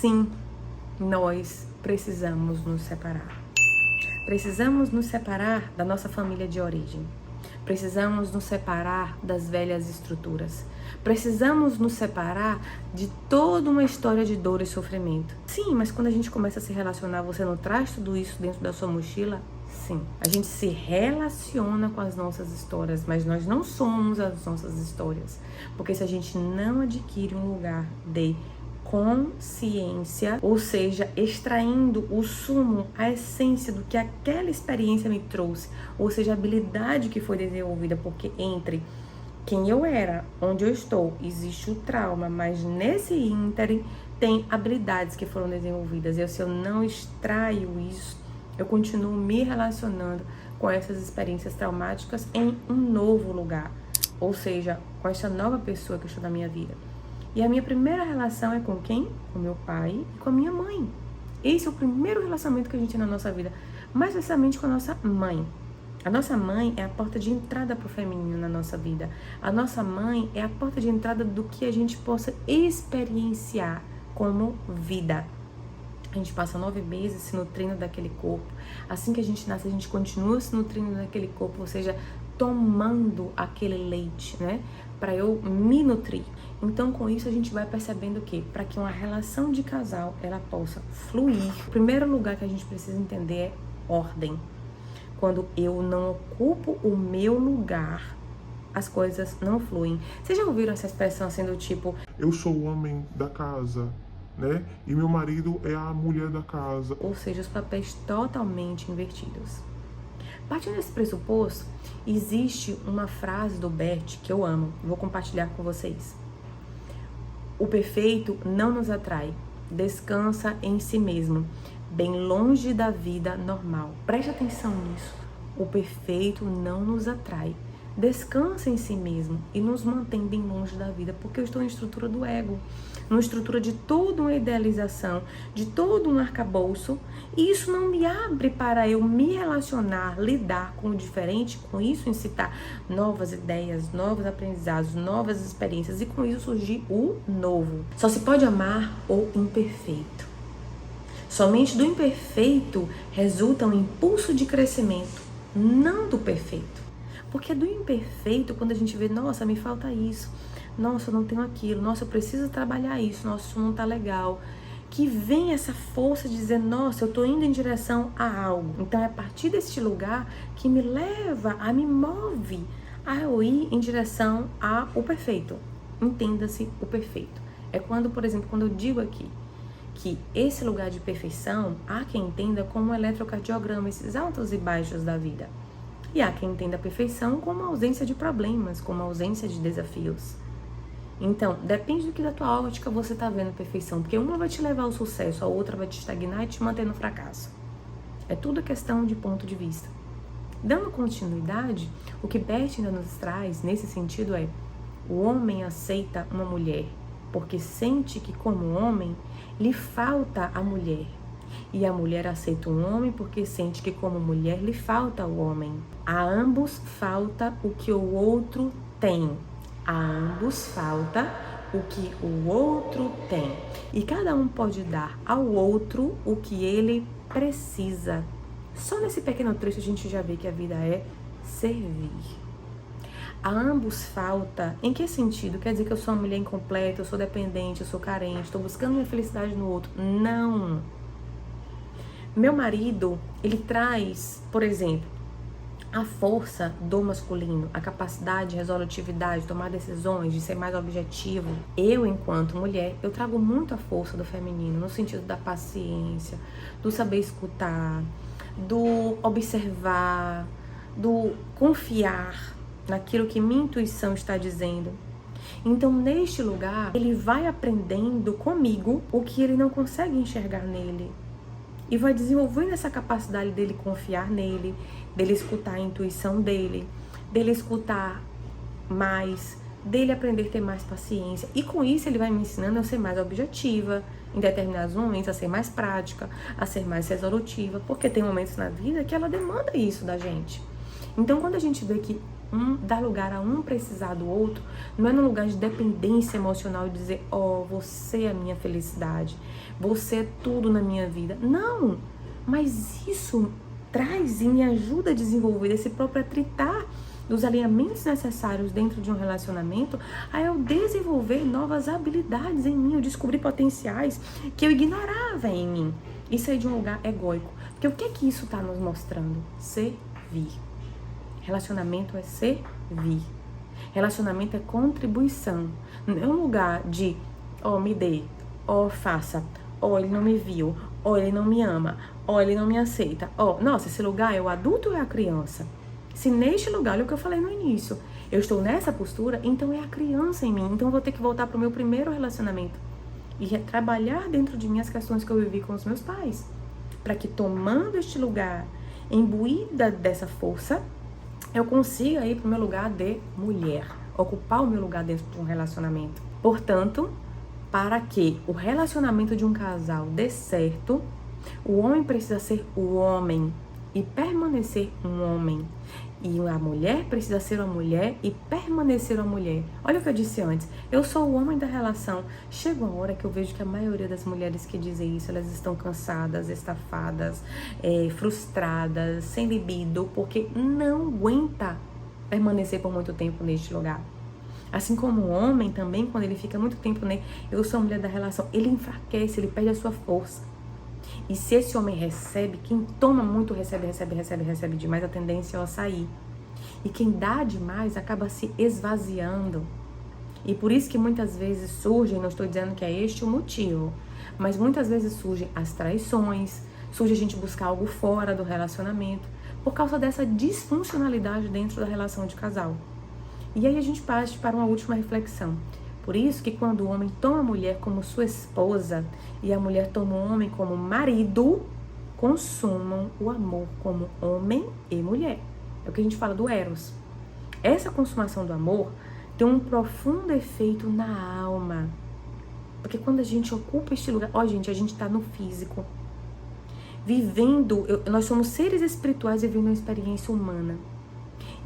sim, nós precisamos nos separar. Precisamos nos separar da nossa família de origem. Precisamos nos separar das velhas estruturas. Precisamos nos separar de toda uma história de dor e sofrimento. Sim, mas quando a gente começa a se relacionar, você não traz tudo isso dentro da sua mochila? Sim. A gente se relaciona com as nossas histórias, mas nós não somos as nossas histórias. Porque se a gente não adquire um lugar de consciência, ou seja, extraindo o sumo, a essência do que aquela experiência me trouxe, ou seja, a habilidade que foi desenvolvida, porque entre quem eu era, onde eu estou, existe o trauma, mas nesse ínterim tem habilidades que foram desenvolvidas. E se eu não extraio isso, eu continuo me relacionando com essas experiências traumáticas em um novo lugar, ou seja, com essa nova pessoa que eu estou na minha vida. E a minha primeira relação é com quem? Com meu pai e com a minha mãe. Esse é o primeiro relacionamento que a gente tem na nossa vida, mais precisamente com a nossa mãe. A nossa mãe é a porta de entrada para o feminino na nossa vida. A nossa mãe é a porta de entrada do que a gente possa experienciar como vida. A gente passa 9 meses se nutrindo daquele corpo. Assim que a gente nasce, a gente continua se nutrindo daquele corpo, ou seja, tomando aquele leite, né? Para eu me nutrir. Então, com isso, a gente vai percebendo que, para que uma relação de casal ela possa fluir, o primeiro lugar que a gente precisa entender é ordem. Quando eu não ocupo o meu lugar, as coisas não fluem. Vocês já ouviram essa expressão assim do tipo: eu sou o homem da casa, né? E meu marido é a mulher da casa. Ou seja, os papéis totalmente invertidos. Partindo desse pressuposto, existe uma frase do Bert que eu amo, vou compartilhar com vocês. O perfeito não nos atrai, descansa em si mesmo, bem longe da vida normal. Preste atenção nisso. O perfeito não nos atrai, descansa em si mesmo e nos mantém bem longe da vida, porque eu estou em estrutura do ego, numa estrutura de toda uma idealização, de todo um arcabouço, e isso não me abre para eu me relacionar, lidar com o diferente, com isso incitar novas ideias, novos aprendizados, novas experiências, e com isso surgir o novo. Só se pode amar o imperfeito. Somente do imperfeito resulta um impulso de crescimento, não do perfeito. Porque do imperfeito, quando a gente vê, nossa, me falta isso, nossa, eu não tenho aquilo, nossa, eu preciso trabalhar isso, nossa, isso não tá legal, que vem essa força de dizer, nossa, eu tô indo em direção a algo. Então é a partir deste lugar que me leva, me move a eu ir em direção ao perfeito. Entenda-se o perfeito. É quando, por exemplo, quando eu digo aqui que esse lugar de perfeição, há quem entenda como um eletrocardiograma, esses altos e baixos da vida. E há quem entenda a perfeição como ausência de problemas, como ausência de desafios. Então, depende do que da tua ótica você está vendo a perfeição, porque uma vai te levar ao sucesso, a outra vai te estagnar e te manter no fracasso. É tudo questão de ponto de vista. Dando continuidade, o que Bert ainda nos traz nesse sentido é: o homem aceita uma mulher porque sente que, como homem, lhe falta a mulher. E a mulher aceita um homem porque sente que, como mulher, lhe falta o homem. A ambos falta o que o outro tem. A ambos falta o que o outro tem. E cada um pode dar ao outro o que ele precisa. Só nesse pequeno trecho a gente já vê que a vida é servir. A ambos falta, em que sentido? Quer dizer que eu sou uma mulher incompleta, eu sou dependente, eu sou carente, estou buscando minha felicidade no outro. Não. Meu marido, ele traz, por exemplo, a força do masculino, a capacidade de resolutividade, de tomar decisões, de ser mais objetivo. Eu, enquanto mulher, eu trago muito a força do feminino, no sentido da paciência, do saber escutar, do observar, do confiar naquilo que minha intuição está dizendo. Então, neste lugar, ele vai aprendendo comigo o que ele não consegue enxergar nele. E vai desenvolvendo essa capacidade dele confiar nele, dele escutar a intuição dele escutar mais, dele aprender a ter mais paciência. E com isso ele vai me ensinando a ser mais objetiva, em determinados momentos a ser mais prática, a ser mais resolutiva, porque tem momentos na vida que ela demanda isso da gente. Então, quando a gente vê que dar lugar a um precisar do outro, não é num lugar de dependência emocional e dizer, você é a minha felicidade, você é tudo na minha vida. Não, mas isso traz e me ajuda a desenvolver esse próprio atritar dos alinhamentos necessários dentro de um relacionamento, a eu desenvolver novas habilidades em mim, eu descobrir potenciais que eu ignorava em mim. Isso aí de um lugar egóico. Porque o que é que isso está nos mostrando? Servir. Relacionamento é servir. Relacionamento é contribuição. Não é um lugar de, me dê, faça, ele não me viu, ele não me ama, ele não me aceita. Nossa, esse lugar é o adulto ou é a criança? Se neste lugar, olha o que eu falei no início, eu estou nessa postura, então é a criança em mim. Então eu vou ter que voltar para o meu primeiro relacionamento e trabalhar dentro de mim as questões que eu vivi com os meus pais. Para que tomando este lugar, imbuída dessa força, eu consiga ir para o meu lugar de mulher, ocupar o meu lugar dentro de um relacionamento. Portanto, para que o relacionamento de um casal dê certo, o homem precisa ser o homem e permanecer um homem. E a mulher precisa ser uma mulher e permanecer uma mulher. Olha o que eu disse antes. Eu sou o homem da relação. Chega uma hora que eu vejo que a maioria das mulheres que dizem isso, elas estão cansadas, estafadas, frustradas, sem libido, porque não aguenta permanecer por muito tempo neste lugar. Assim como o homem também, quando ele fica muito tempo, eu sou a mulher da relação, ele enfraquece, ele perde a sua força. E se esse homem recebe, quem toma muito recebe demais, a tendência é sair. E quem dá demais acaba se esvaziando. E por isso que muitas vezes surgem, não estou dizendo que é este o motivo, mas muitas vezes surgem as traições, surge a gente buscar algo fora do relacionamento, por causa dessa disfuncionalidade dentro da relação de casal. E aí a gente parte para uma última reflexão. Por isso que quando o homem toma a mulher como sua esposa e a mulher toma o homem como marido, consumam o amor como homem e mulher. É o que a gente fala do Eros. Essa consumação do amor tem um profundo efeito na alma. Porque quando a gente ocupa este lugar... gente, a gente está no físico. Nós somos seres espirituais vivendo uma experiência humana.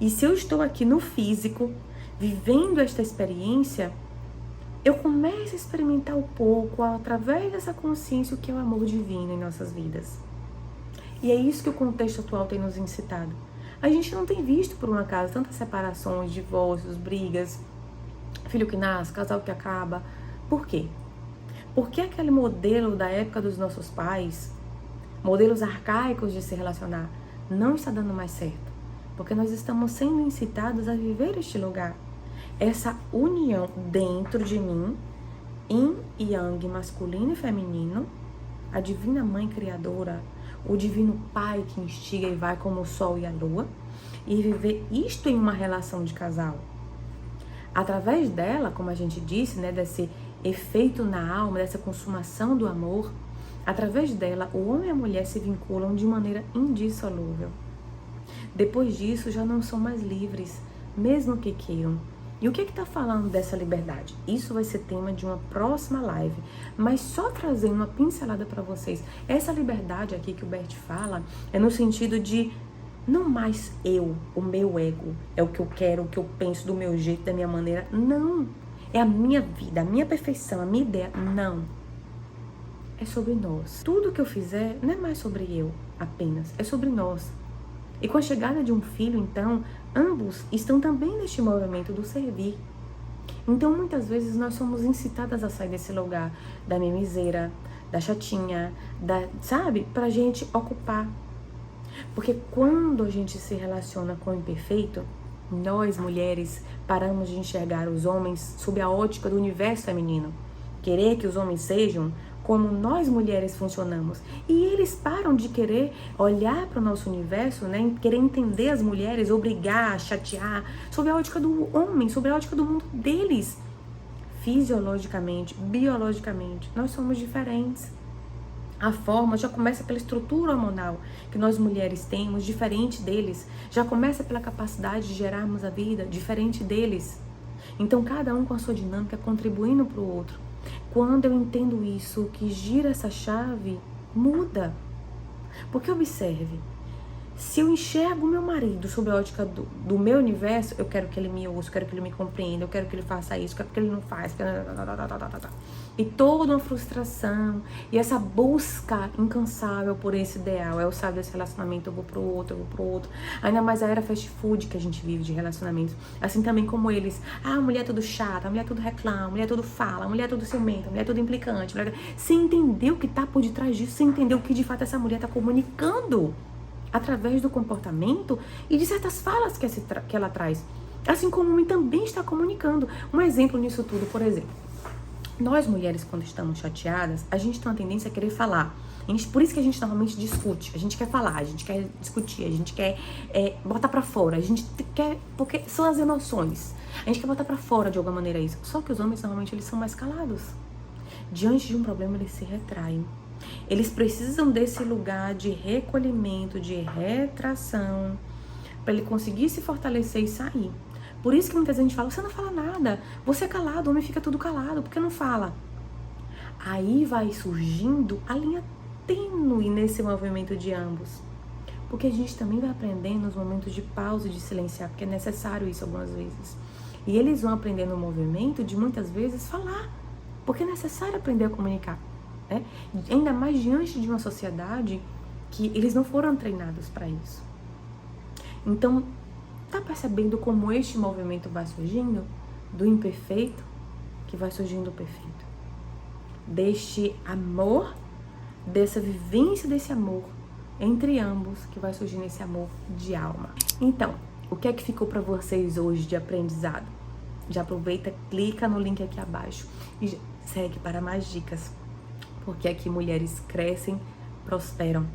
E se eu estou aqui no físico, vivendo esta experiência... eu começo a experimentar um pouco, através dessa consciência, o que é o amor divino em nossas vidas. E é isso que o contexto atual tem nos incitado. A gente não tem visto, por um acaso, tantas separações, divórcios, brigas, filho que nasce, casal que acaba. Por quê? Porque aquele modelo da época dos nossos pais, modelos arcaicos de se relacionar, não está dando mais certo. Porque nós estamos sendo incitados a viver este lugar. Essa união dentro de mim, yin e yang, masculino e feminino, a divina mãe criadora, o divino pai que instiga e vai como o sol e a lua, e viver isto em uma relação de casal. Através dela, como a gente disse, desse efeito na alma, dessa consumação do amor, através dela, o homem e a mulher se vinculam de maneira indissolúvel. Depois disso, já não são mais livres, mesmo que queiram. E o que está falando dessa liberdade? Isso vai ser tema de uma próxima live, mas só trazendo uma pincelada para vocês. Essa liberdade aqui que o Bert fala é no sentido de não mais o meu ego, é o que eu quero, o que eu penso, do meu jeito, da minha maneira. Não, é a minha vida, a minha perfeição, a minha ideia. Não, é sobre nós. Tudo que eu fizer não é mais sobre eu apenas, é sobre nós. E com a chegada de um filho, então, ambos estão também neste movimento do servir. Então, muitas vezes, nós somos incitadas a sair desse lugar da mimiseira, da chatinha, pra gente ocupar. Porque quando a gente se relaciona com o imperfeito, nós, mulheres, paramos de enxergar os homens sob a ótica do universo feminino. Querer que os homens sejam como nós mulheres funcionamos. E eles param de querer olhar para o nosso universo, querer entender as mulheres, obrigar, chatear, sob a ótica do homem, sob a ótica do mundo deles. Fisiologicamente, biologicamente, nós somos diferentes. A forma já começa pela estrutura hormonal que nós mulheres temos, diferente deles. Já começa pela capacidade de gerarmos a vida, diferente deles. Então, cada um com a sua dinâmica, contribuindo para o outro. Quando eu entendo isso, que gira essa chave, muda. Porque observe, Se eu enxergo o meu marido sob a ótica do meu universo, eu quero que ele me ouça, eu quero que ele me compreenda, eu quero que ele faça isso, eu quero que ele não faça. E toda uma frustração, e essa busca incansável por esse ideal. Eu saio desse relacionamento, eu vou pro outro. Ainda mais a era fast food que a gente vive de relacionamentos. Assim também como eles. Ah, a mulher é tudo chata, a mulher é tudo reclama, a mulher é tudo fala, a mulher é tudo ciumenta, a mulher é tudo implicante. Sem entender o que tá por detrás disso, sem entender o que de fato essa mulher tá comunicando através do comportamento e de certas falas que ela traz. Assim como o homem também está comunicando. Um exemplo nisso tudo, por exemplo. Nós mulheres, quando estamos chateadas, a gente tem uma tendência a querer falar. Por isso que a gente normalmente discute. A gente quer falar, a gente quer discutir, a gente quer botar pra fora. A gente quer, porque são as emoções. A gente quer botar pra fora de alguma maneira isso. Só que os homens, normalmente, eles são mais calados. Diante de um problema, eles se retraem. Eles precisam desse lugar de recolhimento, de retração, para ele conseguir se fortalecer e sair. Por isso que muitas vezes a gente fala, você não fala nada, você é calado, o homem fica tudo calado, por que não fala? Aí vai surgindo a linha tênue nesse movimento de ambos. Porque a gente também vai aprendendo nos momentos de pausa e de silenciar, porque é necessário isso algumas vezes. E eles vão aprender no movimento de muitas vezes falar, porque é necessário aprender a comunicar. Né? Ainda mais diante de uma sociedade que eles não foram treinados para isso. Então, tá percebendo como este movimento vai surgindo? Do imperfeito, que vai surgindo o perfeito. Deste amor, dessa vivência desse amor entre ambos, que vai surgindo esse amor de alma. Então, o que é que ficou para vocês hoje de aprendizado? Já aproveita, clica no link aqui abaixo e segue para mais dicas. Porque aqui mulheres crescem, prosperam